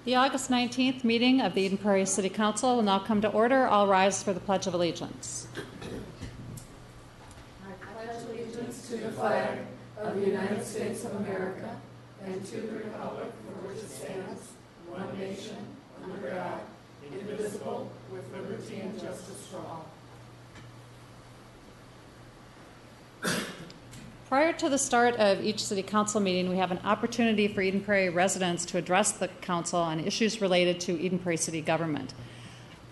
The August 19th meeting of the Eden Prairie City Council will now come to order. All rise for the Pledge of Allegiance. I pledge allegiance to the flag of the United States of America and to the republic for which it stands, one nation, under God, indivisible, with liberty and justice for all. Prior to the start of each City Council meeting, we have an opportunity for Eden Prairie residents to address the Council on issues related to Eden Prairie City government.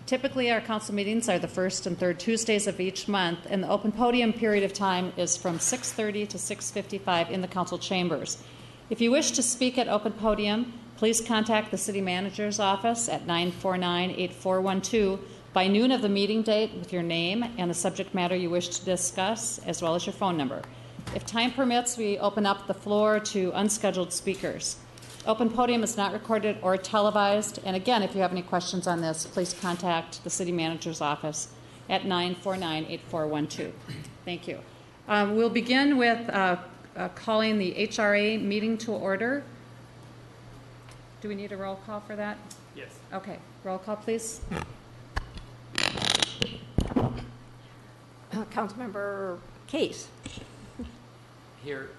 Typically, our Council meetings are the first and third Tuesdays of each month, and the open podium period of time is from 6:30 to 6:55 in the Council chambers. If you wish to speak at open podium, please contact the City Manager's office at 949-8412 by noon of the meeting date with your name and the subject matter you wish to discuss, as well as your phone number. If time permits, we open up the floor to unscheduled speakers. Open podium is not recorded or televised. And again, if you have any questions on this, please contact the City Manager's office at 949-8412. Thank you. We'll begin with calling the HRA meeting to order. Do we need a roll call for that? Yes. Okay. Roll call, please. Councilmember Case. Here.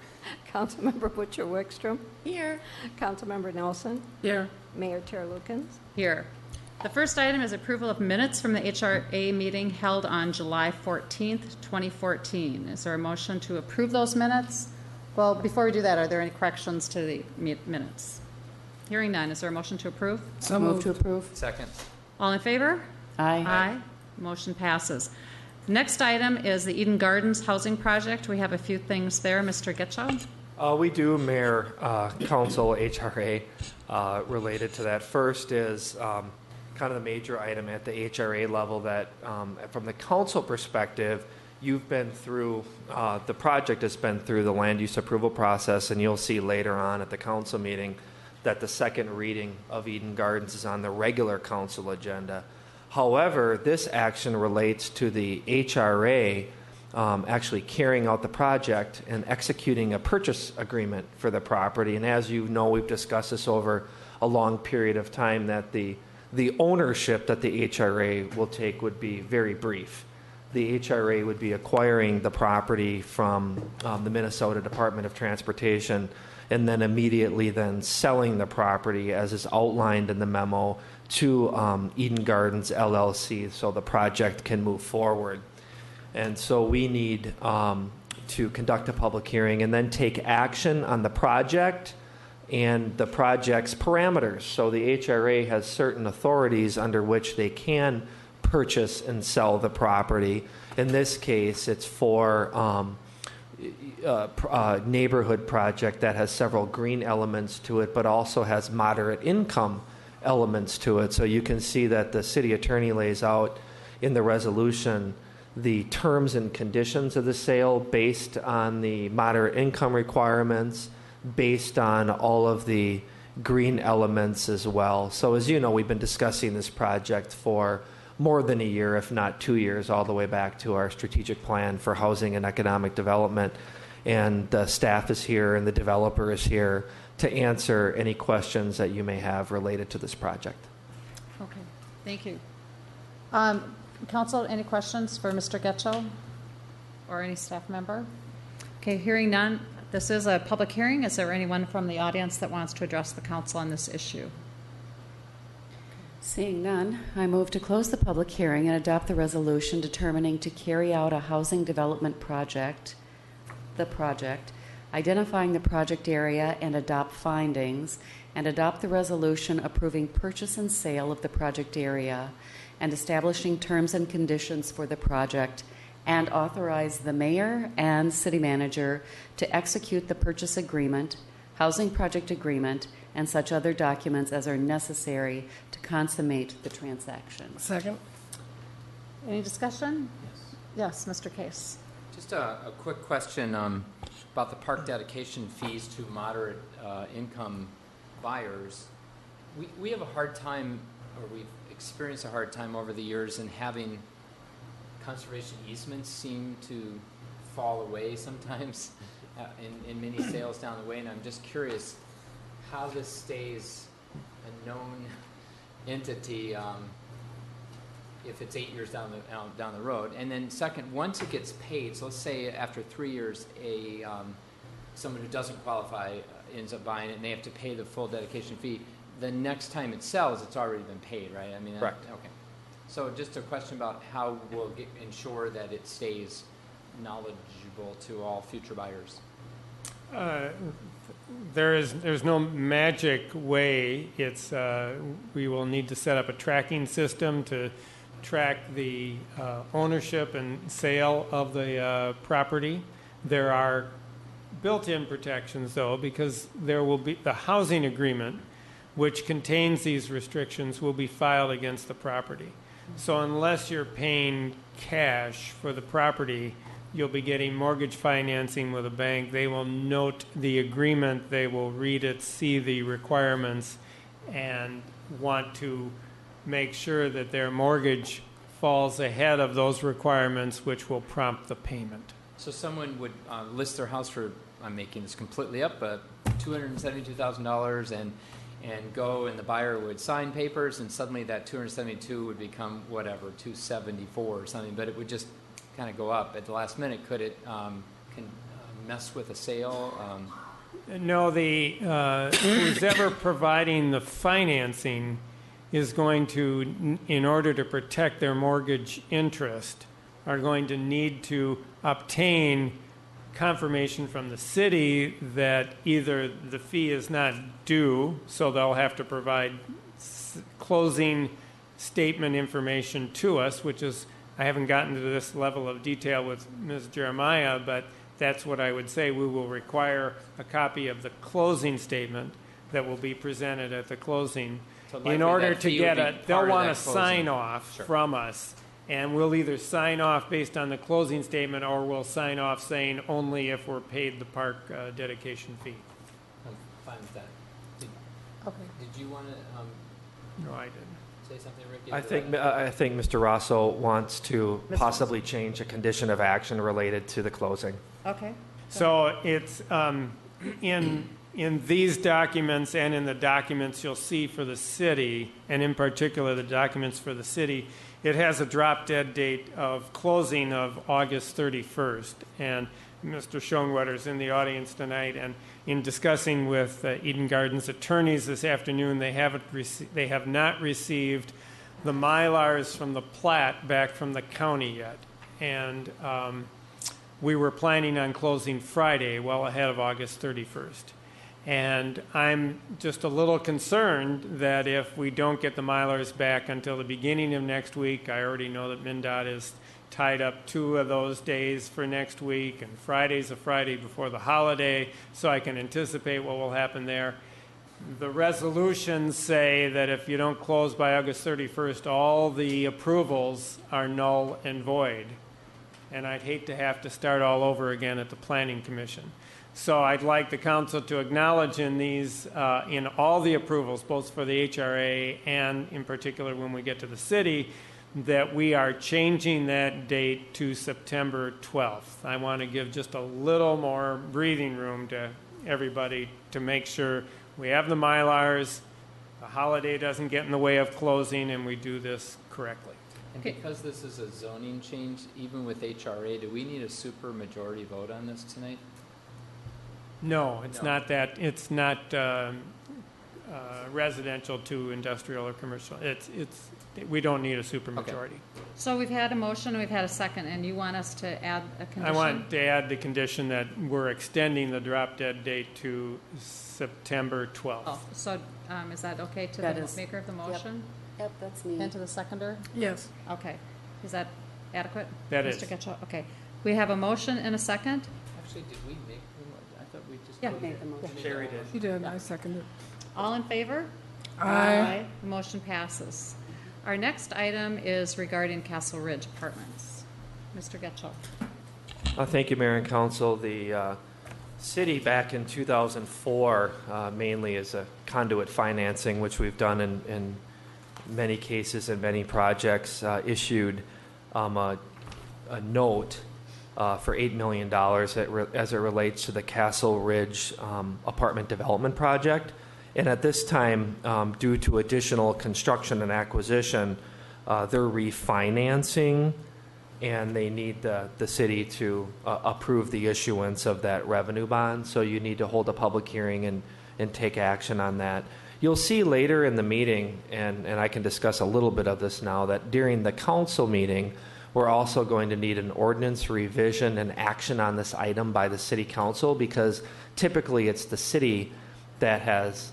Councilmember Butcher Wickstrom. Here. Councilmember Nelson. Here. Mayor Terlukens. Here. The first item is approval of minutes from the HRA meeting held on July 14th, 2014. Is there a motion to approve those minutes? Well, before we do that, are there any corrections to the minutes? Hearing none, is there a motion to approve? So moved to approve. Second. All in favor? Aye. Aye. Motion passes. The next item is the Eden Gardens housing project. We have a few things there. Mr. Getchow? We do, Mayor, Council, HRA, related to that. First is kind of the major item at the HRA level that, from the council perspective, you've been through, the project has been through the land use approval process, and you'll see later on at the council meeting that the second reading of Eden Gardens is on the regular council agenda. However, this action relates to the HRA actually carrying out the project and executing a purchase agreement for the property. And as you know, we've discussed this over a long period of time, that the ownership that the HRA will take would be very brief. The HRA would be acquiring the property from the Minnesota Department of Transportation and then immediately then selling the property, as is outlined in the memo, to Eden Gardens LLC so the project can move forward. And so we need to conduct a public hearing and then take action on the project and the project's parameters. So the HRA has certain authorities under which they can purchase and sell the property. In this case, it's for neighborhood project that has several green elements to it, but also has moderate income elements to it. So you can see that the city attorney lays out in the resolution the terms and conditions of the sale based on the moderate income requirements, based on all of the green elements as well. So as you know, we've been discussing this project for more than a year, if not 2 years, all the way back to our strategic plan for housing and economic development. And the staff is here and the developer is here to answer any questions that you may have related to this project. Okay, thank you. Council, any questions for Mr. Getchow or any staff member? Okay, hearing none. This is a public hearing. Is there anyone from the audience that wants to address the council on this issue? Seeing none, I move to close the public hearing and adopt the resolution determining to carry out a housing development project, identifying the project area and adopt findings, and adopt the resolution approving purchase and sale of the project area and establishing terms and conditions for the project, and authorize the mayor and city manager to execute the purchase agreement, housing project agreement, and such other documents as are necessary to consummate the transaction. Second. Any discussion? Yes, Mr. Case. Just a quick question about the park dedication fees to moderate income buyers. We have a hard time, or we've experienced a hard time over the years in having conservation easements seem to fall away sometimes in many sales down the way, and I'm just curious how this stays a known entity if it's 8 years down the road? And then second, once it gets paid, so let's say after 3 years, someone who doesn't qualify ends up buying it and they have to pay the full dedication fee. The next time it sells, it's already been paid, right? I mean, Correct. Okay. So just a question about how we'll ensure that it stays knowledgeable to all future buyers. There's no magic way. It's we will need to set up a tracking system to track the ownership and sale of the property. There are built-in protections, though, because there will be the housing agreement, which contains these restrictions, will be filed against the property. So unless you're paying cash for the property, you'll be getting mortgage financing with a bank. They will note the agreement, they will read it, see the requirements, and want to make sure that their mortgage falls ahead of those requirements, which will prompt the payment. So someone would list their house for, I'm making this completely up, but $272,000 and go, and the buyer would sign papers, and suddenly that 272 would become whatever, 274 or something, but it would just kind of go up at the last minute. Could it mess with a sale? No, who's ever providing the financing is going to, in order to protect their mortgage interest, are going to need to obtain confirmation from the city that either the fee is not due, so they'll have to provide closing statement information to us, which is, I haven't gotten to this level of detail with Ms. Jeremiah, but that's what I would say. We will require a copy of the closing statement that will be presented at the closing. So likely In order that to fee get would be it, they'll part of want a that closing. sign-off Sure. from us, and we'll either sign off based on the closing statement, or we'll sign off saying only if we're paid the park dedication fee. I'm fine with that. Did you want to No, I didn't. say something, Ricky? I think Mr. Rosso wants to possibly change a condition of action related to the closing. Okay. So it's in these documents and in the documents you'll see for the city, and in particular the documents for the city, it has a drop-dead date of closing of August 31st. And Mr. Schoenwetter's in the audience tonight, and in discussing with Eden Gardens attorneys this afternoon, they have not received the Mylars from the plat back from the county yet. And we were planning on closing Friday, well ahead of August 31st. And I'm just a little concerned that if we don't get the Mylars back until the beginning of next week, I already know that MnDOT is tied up 2 of those days for next week, and Friday's a Friday before the holiday, so I can anticipate what will happen there. The resolutions say that if you don't close by August 31st, all the approvals are null and void. And I'd hate to have to start all over again at the Planning Commission. So I'd like the council to acknowledge in these, in all the approvals, both for the HRA and in particular when we get to the city, that we are changing that date to September 12th. I want to give just a little more breathing room to everybody to make sure we have the Mylars, the holiday doesn't get in the way of closing, and we do this correctly. And because this is a zoning change, even with HRA, do we need a super majority vote on this tonight? No, it's No. not that. It's not residential to industrial or commercial. We don't need a supermajority. So we've had a motion, we've had a second, and you want us to add a condition? I want to add the condition that we're extending the drop-dead date to September 12th. Oh, so is that okay to That the is- maker of the motion? Yep, that's me. And to the seconder? Yes. Okay. Is that adequate? That Mr. is. Getchell? Okay. We have a motion and a second. Actually, did we make the I thought we just Yeah. Made the motion. Sherry did. You did, I seconded. All in favor? Aye. The motion passes. Our next item is regarding Castle Ridge Apartments. Mr. Getchell. Thank you, Mayor and Council. The city back in 2004, mainly as a conduit financing, which we've done in many cases and many projects, issued a note for $8 million as it relates to the Castle Ridge apartment development project. And at this time, due to additional construction and acquisition, they're refinancing, and they need the city to approve the issuance of that revenue bond. So you need to hold a public hearing and take action on that. You'll see later in the meeting, and I can discuss a little bit of this now, that during the council meeting, we're also going to need an ordinance revision and action on this item by the city council, because typically it's the city that has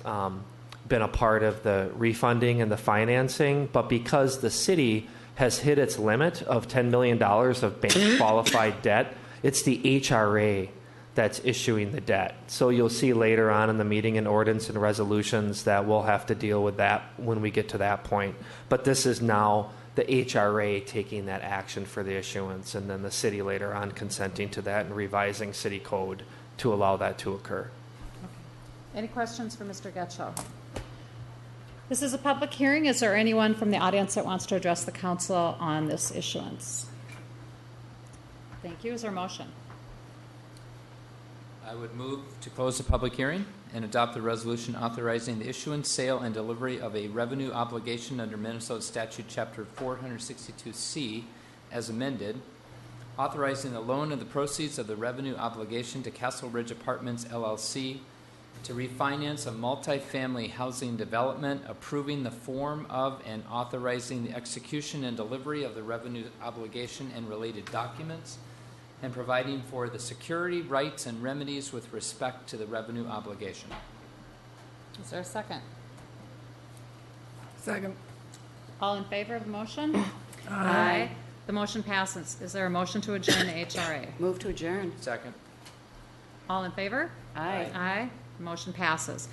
been a part of the refunding and the financing, but because the city has hit its limit of $10 million of bank qualified debt, it's the HRA that's issuing the debt. So you'll see later on in the meeting an ordinance and resolutions that we'll have to deal with that when we get to that point. But this is now the HRA taking that action for the issuance, and then the city later on consenting to that and revising city code to allow that to occur. Any questions for Mr. Getchell? This is a public hearing. Is there anyone from the audience that wants to address the council on this issuance? Thank you. Is there a motion? I would move to close the public hearing and adopt the resolution authorizing the issuance, sale, and delivery of a revenue obligation under Minnesota Statute Chapter 462C as amended, authorizing the loan of the proceeds of the revenue obligation to Castle Ridge Apartments, LLC, to refinance a multifamily housing development, approving the form of and authorizing the execution and delivery of the revenue obligation and related documents, and providing for the security, rights, and remedies with respect to the revenue obligation. Is there a second? Second. All in favor of the motion? Aye. The motion passes. Is there a motion to adjourn the HRA? Move to adjourn. Second. All in favor? Aye. Aye. The motion passes.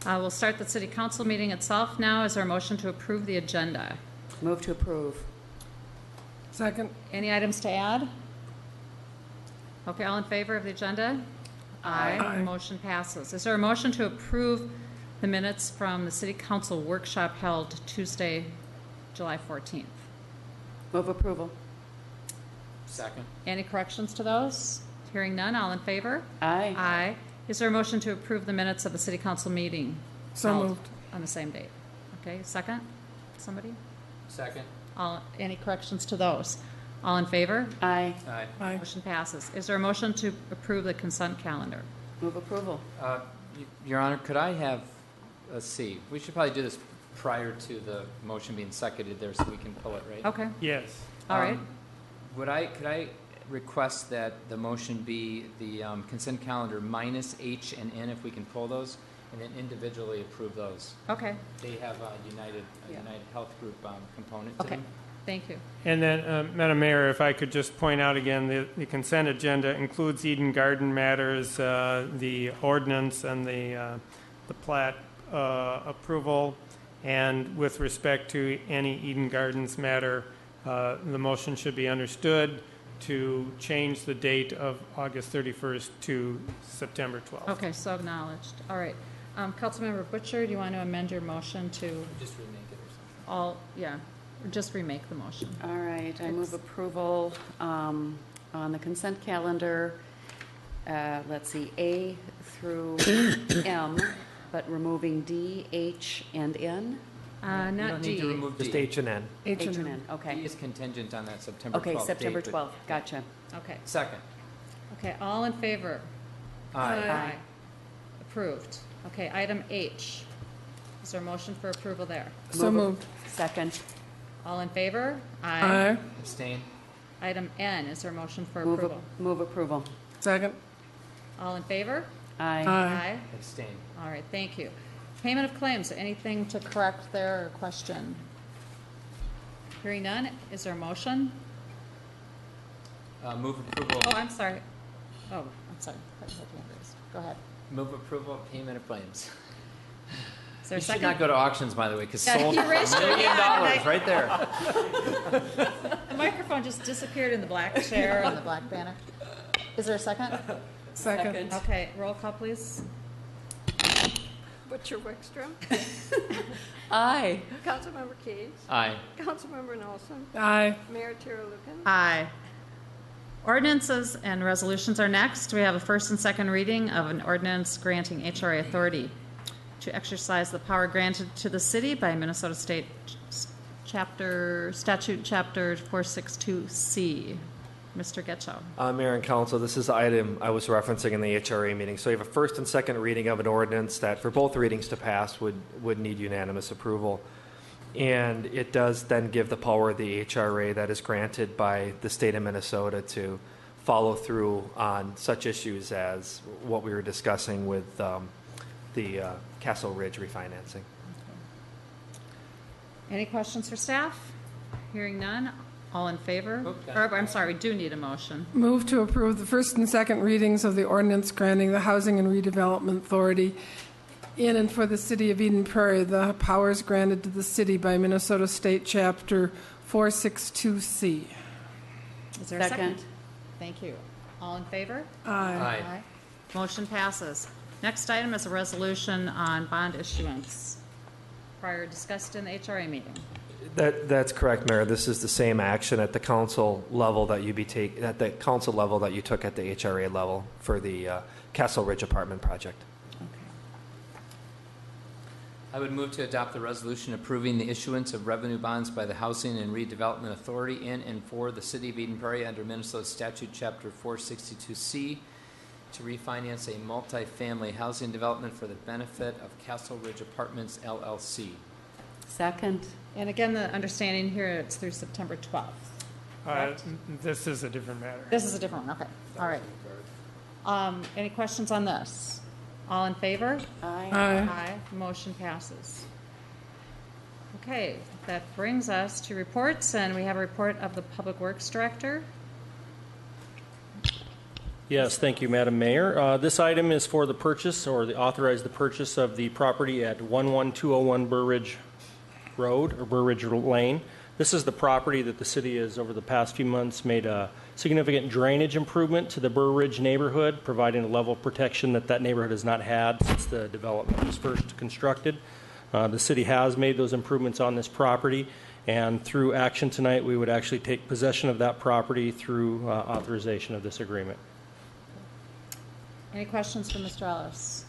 We'll start the city council meeting itself now. Is there a motion to approve the agenda? Move to approve. Second. Any items to add? Okay, all in favor of the agenda? Aye. The motion passes. Is there a motion to approve the minutes from the city council workshop held Tuesday, July 14th? Move approval. Second. Any corrections to those? Hearing none, all in favor? Aye. Aye. Is there a motion to approve the minutes of the city council meeting? So held moved. On the same date. Okay, second? Somebody? Second. Any corrections to those? All in favor? Aye. Aye. Aye. Motion passes. Is there a motion to approve the consent calendar? Move approval. Your Honor, could I have, let's see, we should probably do this prior to the motion being seconded there so we can pull it, right? Okay, Yes. all right. Could I request that the motion be the consent calendar minus H and N, if we can pull those, and then individually approve those? Okay, They have a United Health Group component to okay. them. Thank you. And then, Madam Mayor, if I could just point out again, the consent agenda includes Eden Garden matters, the ordinance and the plat approval. And with respect to any Eden Gardens matter, the motion should be understood to change the date of August 31st to September 12th. Okay, so acknowledged. All right. Councilmember Butcher, do you want to amend your motion to Just remake it or something. or just remake the motion? All right, I move approval on the consent calendar, let's see, A through M, but removing D, H, and N. You Not don't need to D. remove D. Just H and N. H and N, D okay. is contingent on that September 12th Okay, date. September but- 12th, gotcha. Okay. Second. Okay, all in favor? Aye. Approved. Okay, item H. Is there a motion for approval there? So moved. Second. All in favor? Aye. Abstain. Item N, is there a motion for Move approval? Move approval. Second. All in favor? Aye. Aye. Abstain. All right, thank you. Payment of claims, anything to correct there or question? Hearing none, is there a motion? Move approval. Oh, I'm sorry. Oh, I'm sorry. Go ahead. Move approval of payment of claims. Is there You a should second? not go to auctions, by the way, because Yeah, sold you for raised $1 your million hand. right there. The microphone just disappeared in the black chair and the black banner. Is there a second? Second. Okay, roll call, please. Butcher Wickstrom. Aye. Councilmember Case. Aye. Councilmember Nelson. Aye. Mayor Taralukin. Aye. Ordinances and resolutions are next. We have a first and second reading of an ordinance granting HRA authority. to exercise the power granted to the city by Minnesota State Statute Chapter 462C. Mr. Getchell. Mayor and Council, this is the item I was referencing in the HRA meeting. So you have a first and second reading of an ordinance that for both readings to pass would need unanimous approval. And it does then give the power of the HRA that is granted by the state of Minnesota to follow through on such issues as what we were discussing with the Castle Ridge refinancing. Any questions for staff? Hearing none. All in favor? Okay. Or, I'm sorry, we do need a motion. Move to approve the first and second readings of the ordinance granting the Housing and Redevelopment Authority in and for the City of Eden Prairie the powers granted to the city by Minnesota State Chapter 462C. Is there a second? Second. Thank you. All in favor? Aye. Motion passes. Next item is a resolution on bond issuance. Prior discussed in the HRA meeting. That's correct, Mayor. This is the same action at the council level that you took at the HRA level for the Castle Ridge apartment project. I would move to adopt the resolution approving the issuance of revenue bonds by the Housing and Redevelopment Authority in and for the City of Eden Prairie under Minnesota Statute Chapter 462C to refinance a multifamily housing development for the benefit of Castle Ridge Apartments, LLC. Second. And again, the understanding here, it's through September 12th. Correct. This is a different matter. This is a different one, okay. All right. Any questions on this? All in favor? Aye. Aye. Motion passes. Okay, that brings us to reports, and we have a report of the Public Works Director. Yes, thank you, Madam Mayor. This item is for the purchase or authorize the purchase of the property at 11201 Burr Ridge Road or Burr Ridge Lane. This is the property that the city has, over the past few months, made a significant drainage improvement to the Burr Ridge neighborhood, providing a level of protection that neighborhood has not had since the development was first constructed. The city has made those improvements on this property, and through action tonight, we would actually take possession of that property through authorization of this agreement. Any questions for Mr. Ellis?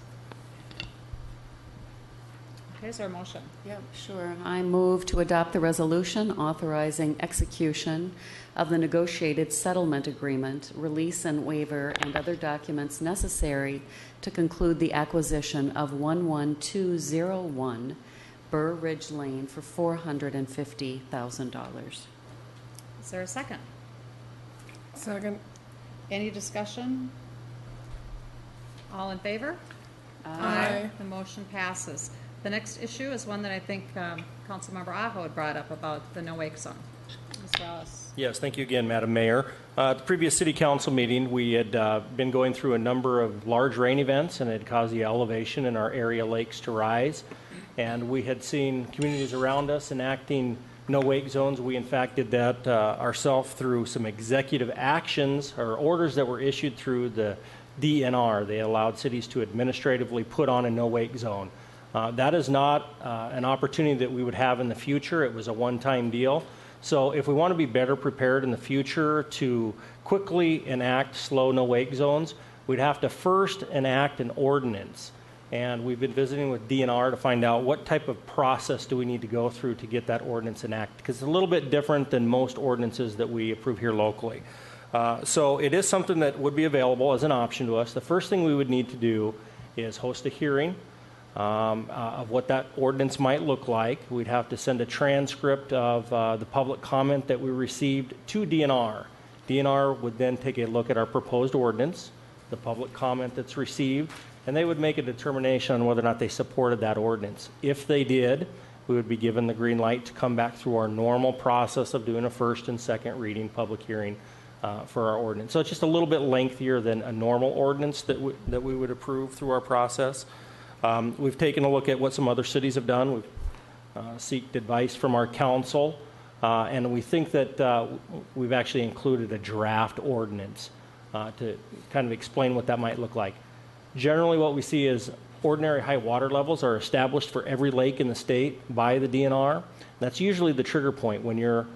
Okay, is there a motion? Yep, sure. I move to adopt the resolution authorizing execution of the negotiated settlement agreement, release and waiver, and other documents necessary to conclude the acquisition of 11201 Burr Ridge Lane for $450,000. Is there a second? Second. Any discussion? All in favor? Aye. The motion passes. The next issue is one that I think Councilmember Aho had brought up about the no-wake zone. Mr. Ellis. Yes, thank you again, Madam Mayor. At the previous City Council meeting, we had been going through a number of large rain events, and it had caused the elevation in our area lakes to rise. And we had seen communities around us enacting no-wake zones. We, in fact, did that ourselves through some executive actions or orders that were issued through the DNR. They allowed cities to administratively put on a no-wake zone. That is not an opportunity that we would have in the future. It was a one-time deal. So if we want to be better prepared in the future to quickly enact slow no-wake zones, we'd have to first enact an ordinance. And we've been visiting with DNR to find out what type of process do we need to go through to get that ordinance enacted, because it's a little bit different than most ordinances that we approve here locally. So it is something that would be available as an option to us. The first thing we would need to do is host a hearing of what that ordinance might look like. We'd have to send a transcript of the public comment that we received to DNR. DNR would then take a look at our proposed ordinance, the public comment that's received, and they would make a determination on whether or not they supported that ordinance. If they did, we would be given the green light to come back through our normal process of doing a first and second reading public hearing for our ordinance. So it's just a little bit lengthier than a normal ordinance that we would approve through our process. We've taken a look at what some other cities have done. We've sought advice from our council, and we think that we've actually included a draft ordinance to kind of explain what that might look like. Generally, what we see is ordinary high water levels are established for every lake in the state by the DNR. That's usually the trigger point. When your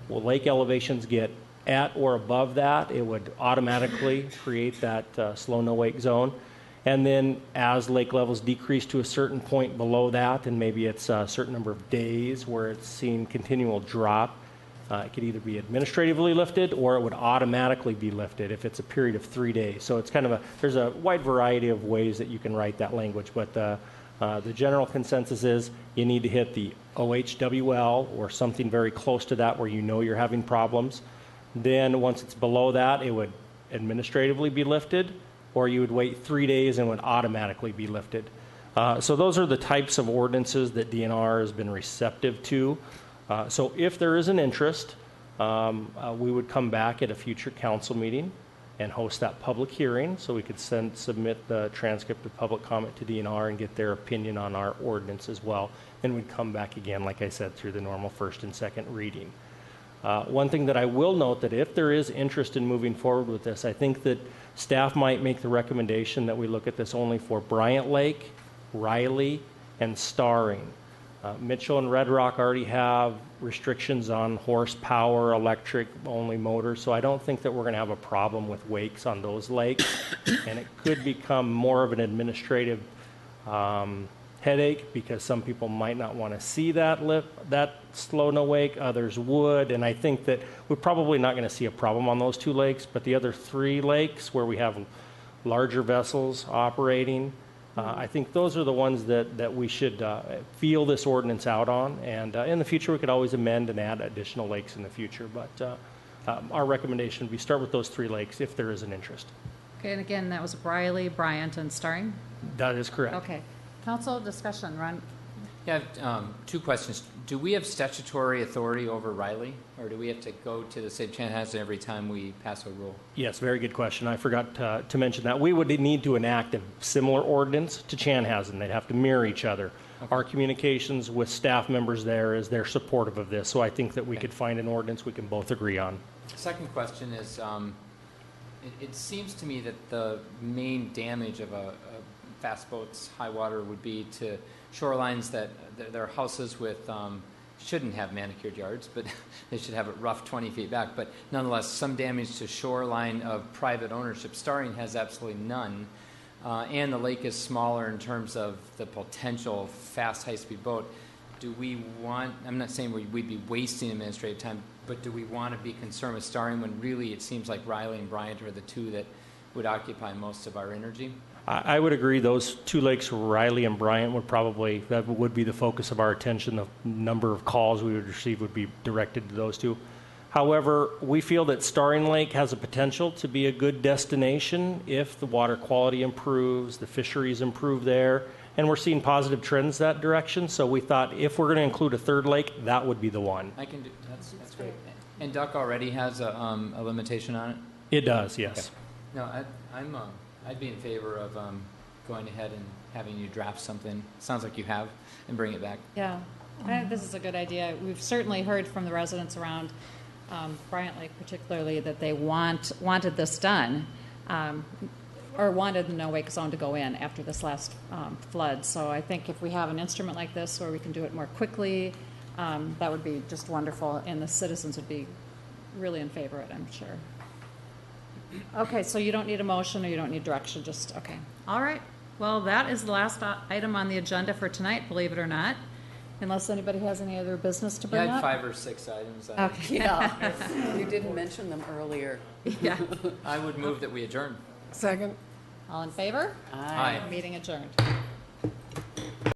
lake elevations get at or above that, it would automatically create that slow no-wake zone. And then as lake levels decrease to a certain point below that, and maybe it's a certain number of days where it's seen continual drop, it could either be administratively lifted or it would automatically be lifted if it's a period of 3 days. So it's kind of there's a wide variety of ways that you can write that language, but the general consensus is you need to hit the OHWL or something very close to that where you know you're having problems. Then once it's below that, it would administratively be lifted, or you would wait 3 days and would automatically be lifted. So those are the types of ordinances that DNR has been receptive to. So if there is an interest, we would come back at a future council meeting and host that public hearing so we could submit the transcript of public comment to DNR and get their opinion on our ordinance as well. Then we'd come back again, like I said, through the normal first and second reading. One thing that I will note that if there is interest in moving forward with this, I think that staff might make the recommendation that we look at this only for Bryant Lake, Riley, and Starring. Mitchell and Red Rock already have restrictions on horsepower, electric only motors, so I don't think that we're going to have a problem with wakes on those lakes. And it could become more of an administrative headache because some people might not want to see that slow no wake, others would, and I think that we're probably not going to see a problem on those 2 lakes, but the other 3 lakes where we have larger vessels operating, I think those are the ones that we should feel this ordinance out on, and in the future we could always amend and add additional lakes in the future, but our recommendation would be start with those 3 lakes if there is an interest. Okay, and again, that was Riley, Bryant, and Starring? That is correct. Okay. Council discussion, Ron? Yeah, I have 2 questions. Do we have statutory authority over Riley, or do we have to go to the state of Chanhassen every time we pass a rule? Yes, very good question. I forgot to mention that. We would need to enact a similar ordinance to Chanhassen. They'd have to mirror each other. Okay. Our communications with staff members there is they're supportive of this, so I think that we could find an ordinance we can both agree on. Second question is, it seems to me that the main damage of a fast boat's high water would be to shorelines that there are houses with shouldn't have manicured yards, but they should have it rough 20 feet back. But nonetheless, some damage to shoreline of private ownership. Starring has absolutely none, and the lake is smaller in terms of the potential fast, high-speed boat. Do we want? I'm not saying we'd be wasting administrative time, but do we want to be concerned with Starring when really it seems like Riley and Bryant are the 2 that would occupy most of our energy? I would agree those 2 lakes, Riley and Bryant, would be the focus of our attention. The number of calls we would receive would be directed to those 2. However, we feel that Starring Lake has a potential to be a good destination if the water quality improves, the fisheries improve there, and we're seeing positive trends that direction. So we thought if we're going to include a 3rd lake, that would be the one. I can do that's great. And Duck already has a limitation on it? It does, yes. Okay. No, I'd be in favor of going ahead and having you draft something. Sounds like you have, and bring it back. Yeah, I think this is a good idea. We've certainly heard from the residents around Bryant Lake particularly that they wanted this done, or wanted the no-wake zone to go in after this last flood. So I think if we have an instrument like this where we can do it more quickly, that would be just wonderful, and the citizens would be really in favor of it, I'm sure. Okay, so you don't need a motion or you don't need direction, just, okay. All right, well, that is the last item on the agenda for tonight, believe it or not, unless anybody has any other business to bring Yeah, I up. had 5 or 6 items. Okay. Yeah, you didn't mention them earlier. Yeah. I would move that we adjourn. Second. All in favor? Aye. Meeting adjourned.